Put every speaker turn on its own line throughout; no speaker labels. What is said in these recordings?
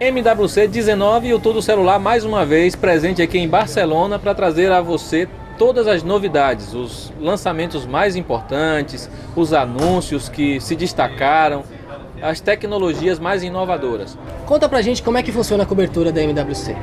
MWC 19 e o Tudo Celular mais uma vez presente aqui em Barcelona para trazer a você todas as novidades, os lançamentos mais importantes, os anúncios que se destacaram, as tecnologias mais inovadoras.
Conta pra gente como é que funciona a cobertura da MWC.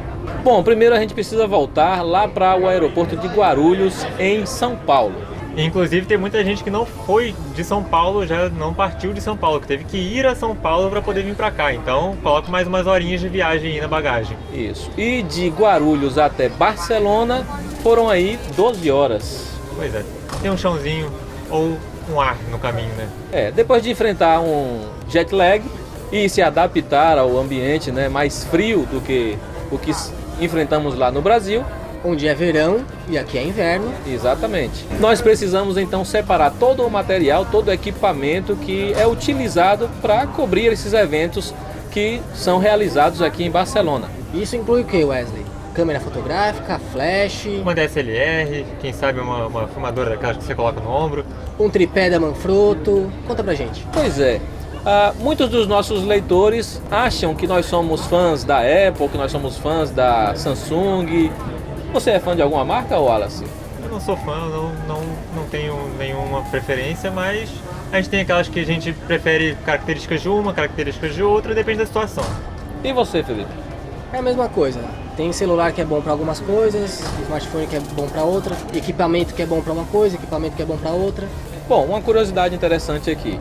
Bom, primeiro a gente precisa voltar lá para o aeroporto de Guarulhos, em São Paulo.
Inclusive tem muita gente que não foi de São Paulo, já não partiu de São Paulo, que teve que ir a São Paulo para poder vir para cá. Então coloca mais umas horinhas de viagem aí na bagagem.
Isso. E de Guarulhos até Barcelona foram aí 12 horas.
Pois é, tem um chãozinho ou um ar no caminho, né?
Depois de enfrentar um jet lag e se adaptar ao ambiente, né, mais frio do que o que enfrentamos lá no Brasil.
Onde é verão e aqui é inverno.
Exatamente. Nós precisamos então separar todo o material, todo o equipamento que é utilizado para cobrir esses eventos que são realizados aqui em Barcelona.
Isso inclui o que, Wesley? Câmera fotográfica, flash...
Uma DSLR, quem sabe uma filmadora daquelas que você coloca no ombro.
Um tripé da Manfrotto. Conta pra gente.
Pois é. Muitos dos nossos leitores acham que nós somos fãs da Apple, que nós somos fãs da Samsung. Você é fã de alguma marca, Wallace?
Eu não sou fã, não tenho nenhuma preferência, mas a gente tem aquelas que a gente prefere características de uma, características de outra, depende da situação.
E você, Felipe?
É a mesma coisa. Tem celular que é bom para algumas coisas, smartphone que é bom para outra, equipamento que é bom para uma coisa, equipamento que é bom para outra.
Bom, uma curiosidade interessante aqui.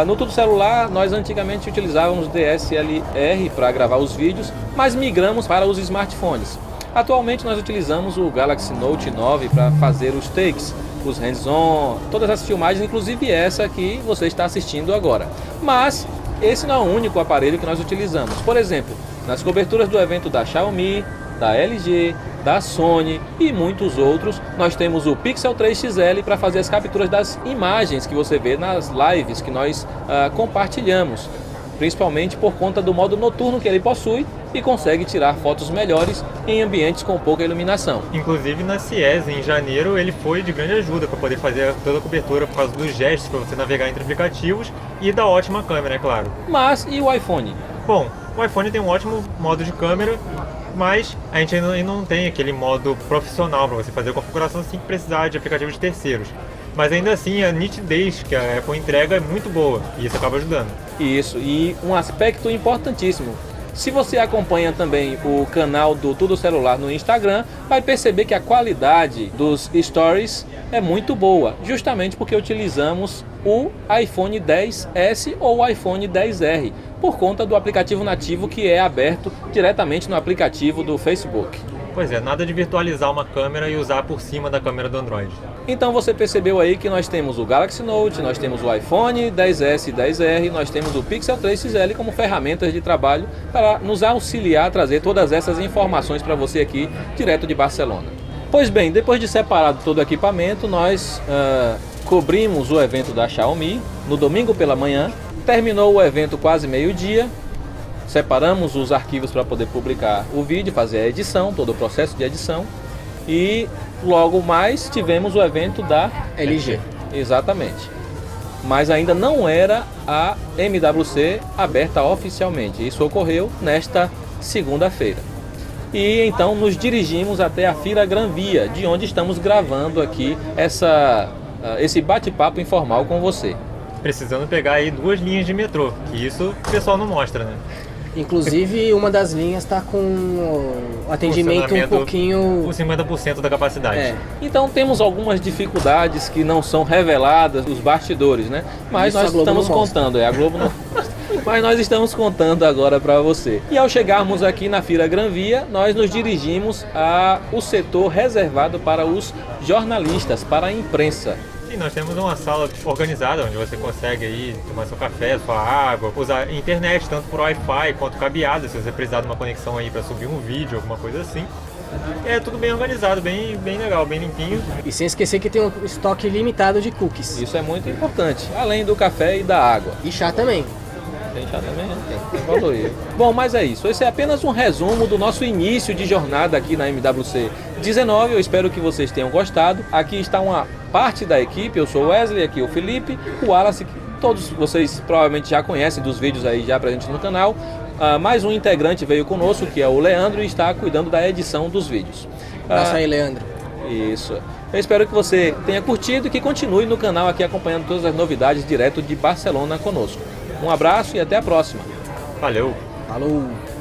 No Tudo Celular, nós antigamente utilizávamos DSLR para gravar os vídeos, mas migramos para os smartphones. Atualmente nós utilizamos o Galaxy Note 9 para fazer os takes, os hands-on, todas as filmagens, inclusive essa que você está assistindo agora. Mas esse não é o único aparelho que nós utilizamos. Por exemplo, nas coberturas do evento da Xiaomi, da LG, da Sony e muitos outros, nós temos o Pixel 3 XL para fazer as capturas das imagens que você vê nas lives que nós compartilhamos, principalmente por conta do modo noturno que ele possui e consegue tirar fotos melhores em ambientes com pouca iluminação.
Inclusive na CIES, em janeiro, ele foi de grande ajuda para poder fazer toda a cobertura por causa dos gestos para você navegar entre aplicativos e da ótima câmera, é claro.
Mas e o iPhone?
Bom, o iPhone tem um ótimo modo de câmera, mas a gente ainda não tem aquele modo profissional para você fazer a configuração sem precisar de aplicativos de terceiros. Mas ainda assim a nitidez que a Apple entrega é muito boa e isso acaba ajudando.
Isso, e um aspecto importantíssimo. Se você acompanha também o canal do Tudo Celular no Instagram, vai perceber que a qualidade dos stories é muito boa, justamente porque utilizamos o iPhone XS ou o iPhone XR, por conta do aplicativo nativo que é aberto diretamente no aplicativo do Facebook.
Pois é, nada de virtualizar uma câmera e usar por cima da câmera do Android.
Então você percebeu aí que nós temos o Galaxy Note, nós temos o iPhone XS e XR, nós temos o Pixel 3 XL como ferramentas de trabalho para nos auxiliar a trazer todas essas informações para você aqui, direto de Barcelona. Pois bem, depois de separado todo o equipamento, nós cobrimos o evento da Xiaomi no domingo pela manhã, terminou o evento quase meio-dia, separamos os arquivos para poder publicar o vídeo, fazer a edição, todo o processo de edição. E logo mais tivemos o evento da
LG.
Exatamente. Mas ainda não era a MWC aberta oficialmente. Isso ocorreu nesta segunda-feira. E então nos dirigimos até a Fira Gran Via, de onde estamos gravando aqui esse bate-papo informal com você.
Precisando pegar aí 2 linhas de metrô, que isso o pessoal não mostra, né?
Inclusive, uma das linhas está com o atendimento um pouquinho...
Com 50% da capacidade.
Então temos algumas dificuldades que não são reveladas dos bastidores, né? Mas
isso
nós estamos contando, a Globo não... Mas nós estamos contando agora para você. E ao chegarmos aqui na Fira Gran Via, nós nos dirigimos ao setor reservado para os jornalistas, para a imprensa.
Sim, nós temos uma sala organizada onde você consegue aí tomar seu café, sua água, usar internet tanto por Wi-Fi quanto cabeado, se você precisar de uma conexão aí para subir um vídeo, alguma coisa assim. É tudo bem organizado, bem legal, bem limpinho.
E sem esquecer que tem um estoque limitado de cookies.
Isso é muito importante, além do café e da água.
E chá também.
Tem chá também, né? Tem que evoluir. Bom, mas é isso. Esse é apenas um resumo do nosso início de jornada aqui na MWC 19. Eu espero que vocês tenham gostado. Aqui está uma parte da equipe. Eu sou o Wesley, aqui o Felipe, o Wallace, que todos vocês provavelmente já conhecem dos vídeos aí já presentes no canal. Mais um integrante veio conosco, que é o Leandro, e está cuidando da edição dos vídeos.
Passa aí, Leandro.
Isso. Eu espero que você tenha curtido e que continue no canal aqui acompanhando todas as novidades direto de Barcelona conosco. Um abraço e até a próxima.
Valeu!
Falou!